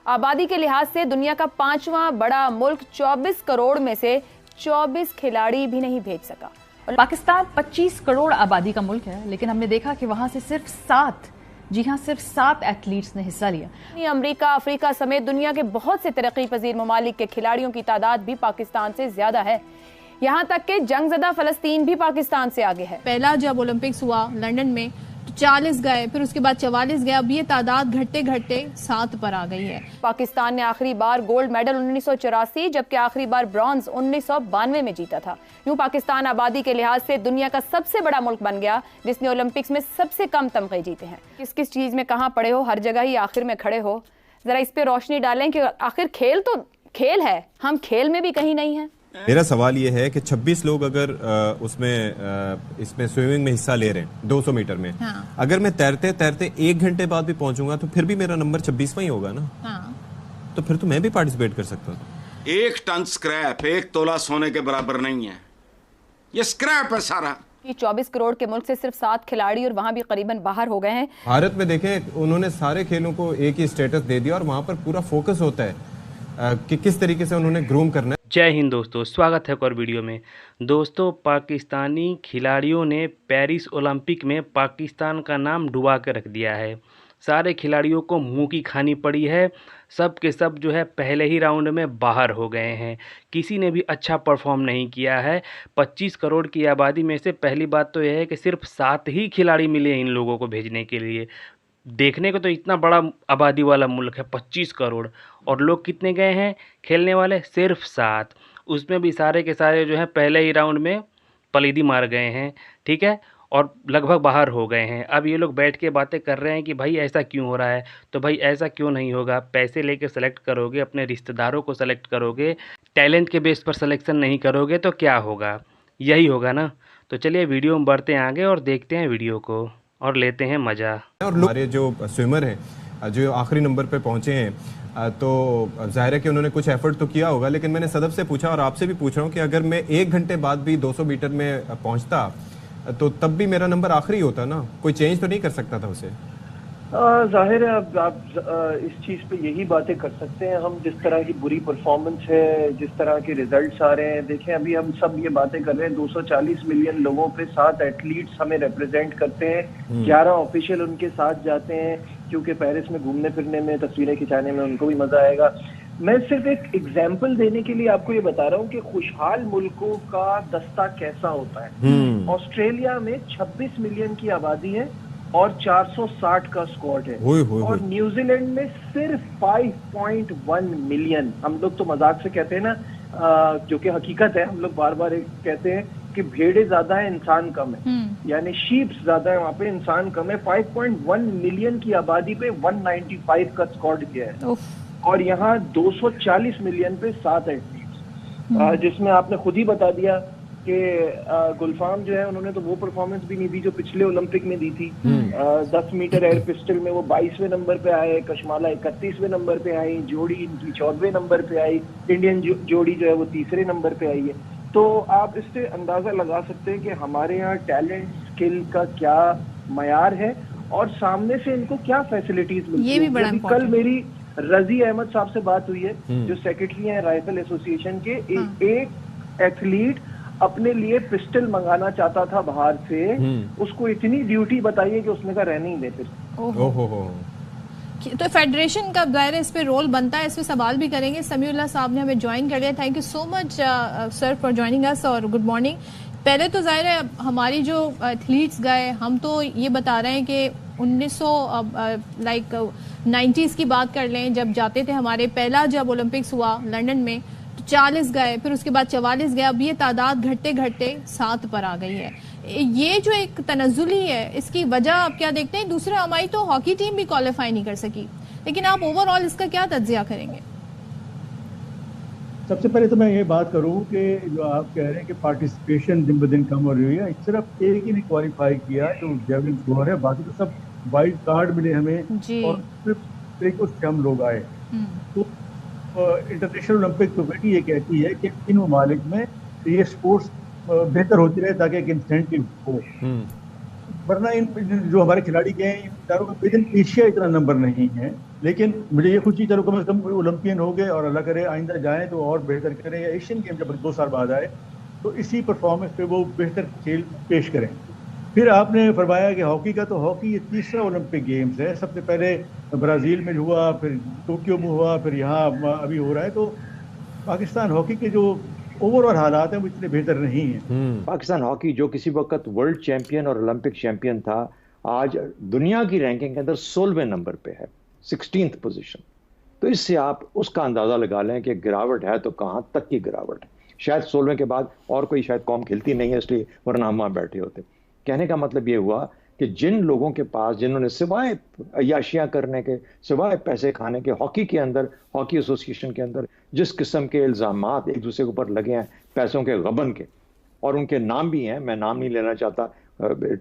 आबादी के लिहाज से दुनिया का 5वां बड़ा मुल्क 24 करोड़ में से 24 खिलाड़ी भी नहीं भेज सका। पाकिस्तान 25 करोड़ आबादी का मुल्क है, लेकिन हमने देखा कि वहां से सिर्फ 7, जी हां, सिर्फ 7 एथलीट्स ने हिस्सा लिया। अमेरिका, अफ्रीका समेत दुनिया के बहुत से तरक्की पजीर ममालिक के खिलाड़ियों की तादाद भी पाकिस्तान से ज्यादा है। यहाँ तक कि जंगज़दा फलस्तीन भी पाकिस्तान से आगे है। पहला जब ओलंपिक्स हुआ लंदन में तो 40 गए, फिर उसके बाद 44 गए, अब ये तादाद घटते घटते 7 पर आ गई है। पाकिस्तान ने आखिरी बार गोल्ड मेडल 1984 जबकि आखिरी बार ब्रॉन्ज 1992 में जीता था। यूं पाकिस्तान आबादी के लिहाज से दुनिया का सबसे बड़ा मुल्क बन गया जिसने ओलंपिक्स में सबसे कम तमगे जीते हैं। किस किस चीज में कहाँ पड़े हो, हर जगह ही आखिर में खड़े हो। जरा इस पे रोशनी डालें कि आखिर खेल तो खेल है, हम खेल में भी कहीं नहीं है। मेरा सवाल ये है कि 26 लोग अगर इसमें स्विमिंग में हिस्सा ले रहे हैं 200 मीटर में, हाँ। अगर मैं तैरते तैरते 1 घंटे बाद भी पहुंचूंगा तो फिर भी मेरा नंबर 26वां ही होगा ना, हाँ। तो फिर तो मैं भी पार्टिसिपेट कर सकता हूँ। 1 टन स्क्रैप 1 तोला सोने के बराबर नहीं है, ये स्क्रैप है सारा। 24 करोड़ के मुल्क से सिर्फ 7 खिलाड़ी और वहां भी करीबन बाहर हो गए हैं। भारत में देखें, उन्होंने सारे खेलों को एक ही स्टेटस दे दिया और वहां पर पूरा फोकस होता है कि किस तरीके से उन्होंने ग्रूम करना है। जय हिंद दोस्तों, स्वागत है एक और वीडियो में। दोस्तों, पाकिस्तानी खिलाड़ियों ने पेरिस ओलंपिक में पाकिस्तान का नाम डुबा के रख दिया है। सारे खिलाड़ियों को मुंह की खानी पड़ी है। सब के सब जो है पहले ही राउंड में बाहर हो गए हैं। किसी ने भी अच्छा परफॉर्म नहीं किया है। 25 करोड़ की आबादी में से पहली बात तो यह है कि सिर्फ 7 ही खिलाड़ी मिले इन लोगों को भेजने के लिए। देखने को तो इतना बड़ा आबादी वाला मुल्क है 25 करोड़, और लोग कितने गए हैं खेलने वाले? सिर्फ 7। उसमें भी सारे के सारे जो है पहले ही राउंड में पलीदी मार गए हैं, ठीक है, और लगभग बाहर हो गए हैं। अब ये लोग बैठ के बातें कर रहे हैं कि भाई ऐसा क्यों हो रहा है। तो भाई ऐसा क्यों नहीं होगा। पैसे लेके सेलेक्ट करोगे, अपने रिश्तेदारों को सेलेक्ट करोगे, टैलेंट के बेस पर सिलेक्शन नहीं करोगे तो क्या होगा? यही होगा ना। तो चलिए वीडियो में बढ़ते हैं आगे और देखते हैं वीडियो को और लेते हैं मज़ा। और हमारे जो स्विमर हैं जो आखिरी नंबर पे पहुंचे हैं, तो जाहिर है कि उन्होंने कुछ एफर्ट तो किया होगा, लेकिन मैंने सदफ से पूछा और आपसे भी पूछ रहा हूं कि अगर मैं 1 घंटे बाद भी 200 मीटर में पहुंचता तो तब भी मेरा नंबर आखिरी होता ना, कोई चेंज तो नहीं कर सकता था उसे। जाहिर है अब आप इस चीज़ पे यही बातें कर सकते हैं हम, जिस तरह की बुरी परफॉर्मेंस है, जिस तरह के रिजल्ट्स आ रहे हैं। देखें, अभी हम सब ये बातें कर रहे हैं, 240 मिलियन लोगों पे 7 एथलीट्स हमें रिप्रेजेंट करते हैं। 11 ऑफिशियल उनके साथ जाते हैं, क्योंकि पेरिस में घूमने फिरने में, तस्वीरें खिंचाने में उनको भी मजा आएगा। मैं सिर्फ एक एग्जाम्पल देने के लिए आपको ये बता रहा हूँ कि खुशहाल मुल्कों का दस्ता कैसा होता है। ऑस्ट्रेलिया में 26 मिलियन की आबादी है और 460 का स्क्वाड है, और न्यूजीलैंड में सिर्फ 5.1 मिलियन। हम लोग तो मजाक से कहते हैं ना, जो कि हकीकत है, हम लोग बार बार कहते हैं कि भेड़े ज्यादा है इंसान कम है, यानी शीप्स ज्यादा है, वहाँ पे इंसान कम है। 5.1 मिलियन की आबादी पे 195 का स्क्वाड किया है, और यहाँ 240 मिलियन पे 7 एथलीट्स, जिसमें आपने खुद ही बता दिया कि गुलफाम जो है उन्होंने तो वो परफॉर्मेंस भी नहीं दी जो पिछले ओलंपिक में दी थी। 10 मीटर एयर पिस्टल में वो 22वें नंबर पे आए, कशमाला 31वें नंबर पे आई, जोड़ी इनकी 14वें नंबर पे आई, इंडियन जोड़ी जो है वो 3रे नंबर पे आई है। तो आप इससे अंदाजा लगा सकते हैं कि हमारे यहाँ टैलेंट, स्किल का क्या मयार है और सामने से इनको क्या फैसिलिटीज मिलती है। कल मेरी रजी अहमद साहब से बात हुई है, जो सेक्रेटरी हैं राइफल एसोसिएशन के। एक एथलीट अपने लिए पिस्टल मंगाना चाहता था बाहर से, उसको इतनी ड्यूटी बताइए कि उसने कहा रहने ही दे फिर। तो फेडरेशन का दायरा इस पे रोल बनता है, इस पे सवाल भी करेंगे। समीउल्लाह साहब ने हमें ज्वाइन कर लिया। Thank you so much sir for joining us और गुड मॉर्निंग। पहले तो जाहिर है हमारी जो एथलीट्स गए, हम तो ये बता रहे हैं कि 90s की बात कर लें, जब जाते थे हमारे, पहला जब ओलंपिक्स हुआ लंदन में तो 40 गए, फिर उसके बाद 44 गए, अब ये तादाद घटते घटते 7 पर आ गई है। ये जो एक तनज़्ज़ुली है, इसकी वजह आप क्या देखते हैं? दूसरा, हमारी तो हॉकी टीम भी क्वालिफाई नहीं कर सकी, लेकिन आप ओवरऑल इसका क्या तज्जिया करेंगे? सबसे पहले तो मैं ये बात करूं कि जो आप कह रहे हैं कि पार्टिसिपेशन दिन ब दिन कम हो रही है, सिर्फ एक ही ने क्वालिफाई किया जो जेवलिन थ्रोअर है, बाकी तो सब वाइल्ड कार्ड मिले हमें और सिर्फ कुछ कम लोग आए। तो इंटरनेशनल ओलंपिक कमेटी ये कहती है कि इन ममालिक में ये स्पोर्ट्स बेहतर होती रहे ताकि एक इंसेंटिव हो, वरना इन जो हमारे खिलाड़ी गए इन इदारों का विद इन एशिया इतना नंबर नहीं है, लेकिन मुझे ये खुशी, चलो कम से कम ओलंपियन हो गए और अल्लाह करे आइंदा जाएं तो और बेहतर करें, या एशियन गेम जब 2 साल बाद आए तो इसी परफॉर्मेंस पे वो बेहतर खेल पेश करें। फिर आपने फरमाया कि हॉकी का, तो हॉकी ये तीसरा ओलंपिक गेम्स है। सबसे पहले ब्राज़ील में हुआ, फिर टोक्यो में हुआ, फिर यहाँ अभी हो रहा है। तो पाकिस्तान हॉकी के जो ओवरऑल हालात हैं वो इतने बेहतर नहीं हैं। पाकिस्तान हॉकी जो किसी वक्त वर्ल्ड चैंपियन और ओलंपिक चैंपियन था, आज दुनिया की रैंकिंग के अंदर 16वें नंबर पे है, 16th पोजीशन। तो इससे आप उसका अंदाजा लगा लें कि गिरावट है तो कहाँ तक की गिरावट है। शायद 16वें के बाद और कोई शायद कौम खेलती नहीं है, इसलिए वरना हम वहाँ बैठे होते। कहने का मतलब ये हुआ कि जिन लोगों के पास, जिन्होंने सिवाय अय्याशियां करने के, सिवाय पैसे खाने के, हॉकी के अंदर, हॉकी एसोसिएशन के अंदर जिस किस्म के इल्ज़ामात एक दूसरे के ऊपर लगे हैं पैसों के गबन के, और उनके नाम भी हैं, मैं नाम नहीं लेना चाहता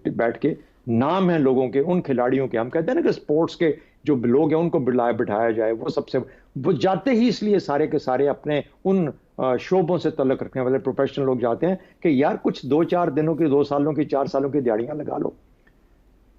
बैठ के, नाम है लोगों के, उन खिलाड़ियों के। हम कहते हैं ना कि स्पोर्ट्स के जो लोग हैं उनको बिठाया जाए, वो जाते ही इसलिए सारे के सारे अपने उन शोबों से तल्लुक़ रखने वाले प्रोफेशनल लोग जाते हैं कि यार कुछ 2-4 दिनों की, 2 सालों की, 4 सालों की दिहाड़ियां लगा लो,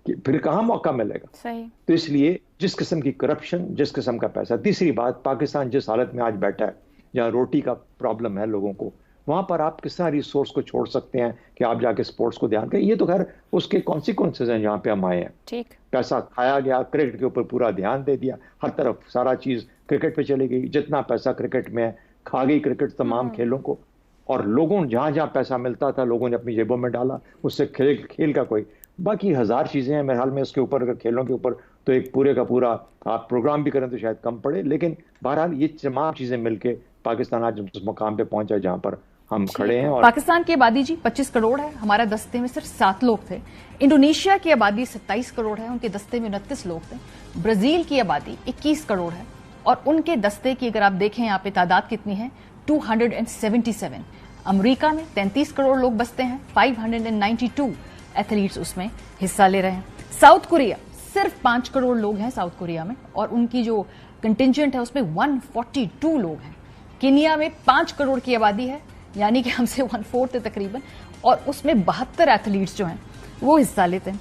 कि फिर कहाँ मौका मिलेगा। सही। तो इसलिए जिस किस्म की करप्शन, जिस किस्म का पैसा। तीसरी बात, पाकिस्तान जिस हालत में आज बैठा है, जहाँ रोटी का प्रॉब्लम है लोगों को, वहां पर आप किस तरह रिसोर्स को छोड़ सकते हैं कि आप जाके स्पोर्ट्स को ध्यान करें। ये तो खैर उसके कॉन्सिक्वेंसेज हैं जहाँ पे हम आए हैं। ठीक। पैसा खाया गया, क्रिकेट के ऊपर पूरा ध्यान दे दिया, हर तरफ सारा चीज क्रिकेट पे चली गई, जितना पैसा क्रिकेट में है खा गई क्रिकेट तमाम खेलों को, और लोगों जहां जहां पैसा मिलता था लोगों ने अपनी जेबों में डाला, उससे खेल का कोई, बाकी 1000 चीजें हैं मेरे ख्याल में इसके ऊपर, अगर खेलों के ऊपर तो एक पूरे का पूरा आप प्रोग्राम भी करें तो शायद कम पड़े। लेकिन बहरहाल ये तमाम चीजें मिलके पाकिस्तान आज उस मुकाम पे पहुंचा जहां पर हम खड़े हैं। और पाकिस्तान की आबादी जी 25 करोड़ है, हमारे दस्ते में सिर्फ 7 लोग थे। इंडोनेशिया की आबादी 27 करोड़ है, उनके दस्ते में 29 लोग थे। ब्राजील की आबादी 21 करोड़ है और उनके दस्ते की अगर आप देखें यहाँ पे तादाद कितनी है, 277। अमेरिका में 33 करोड़ लोग बसते हैं, 592 एथलीट्स उसमें हिस्सा ले रहे हैं। साउथ कोरिया, सिर्फ 5 करोड़ लोग हैं साउथ कोरिया में, और उनकी जो कंटिंजेंट है उसमें 142 लोग हैं। केनिया में 5 करोड़ की आबादी है, यानी कि हमसे 1/4 है तकरीबन, और उसमें 72 एथलीट्स जो हैं वो हिस्सा लेते हैं।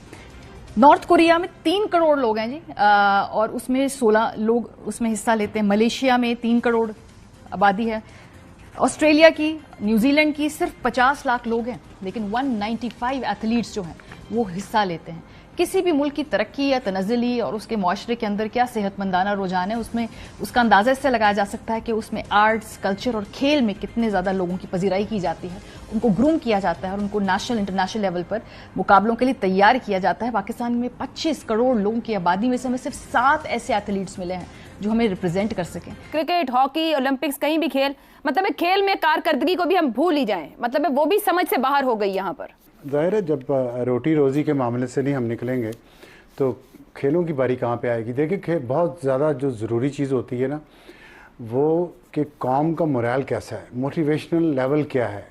नॉर्थ कोरिया में 3 करोड़ लोग हैं जी, और उसमें 16 लोग उसमें हिस्सा लेते हैं। मलेशिया में 3 करोड़ आबादी है। ऑस्ट्रेलिया की, न्यूजीलैंड की सिर्फ 50 लाख लोग हैं, लेकिन 195 एथलीट्स जो हैं वो हिस्सा लेते हैं। किसी भी मुल्क की तरक्की या तनज़्ज़ुली और उसके माशरे के अंदर क्या सेहतमंदाना रुझान है, उसमें उसका अंदाजा इससे लगाया जा सकता है कि उसमें आर्ट्स, कल्चर और खेल में कितने ज़्यादा लोगों की पजीराई की जाती है, उनको ग्रूम किया जाता है और उनको नेशनल इंटरनेशनल लेवल पर मुकाबलों के लिए तैयार किया जाता है। पाकिस्तान में 25 करोड़ लोगों की आबादी में से हमें सिर्फ 7 ऐसे एथलीट्स मिले हैं जो हमें रिप्रेजेंट कर सकें। क्रिकेट, हॉकी, ओलंपिक्स, कहीं भी खेल, मतलब खेल में कारकर्दगी को भी हम भूल ही जाएं, मतलब वो भी समझ से बाहर हो गई यहाँ पर। जाहिर है जब रोटी रोज़ी के मामले से नहीं हम निकलेंगे तो खेलों की बारी कहाँ पे आएगी। देखिए बहुत ज़्यादा जो ज़रूरी चीज़ होती है ना, वो कि कौम का मोरल कैसा है, मोटिवेशनल लेवल क्या है।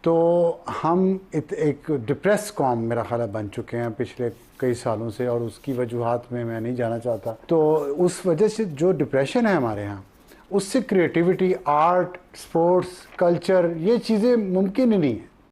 तो हम एक डिप्रेस कौम मेरा ख्याल बन चुके हैं पिछले कई सालों से, और उसकी वजूहात में मैं नहीं जाना चाहता। तो उस वजह से जो डिप्रेशन है हमारे यहाँ, उससे क्रिएटिविटी, आर्ट, स्पोर्ट्स, कल्चर, ये चीज़ें मुमकिन ही नहीं है।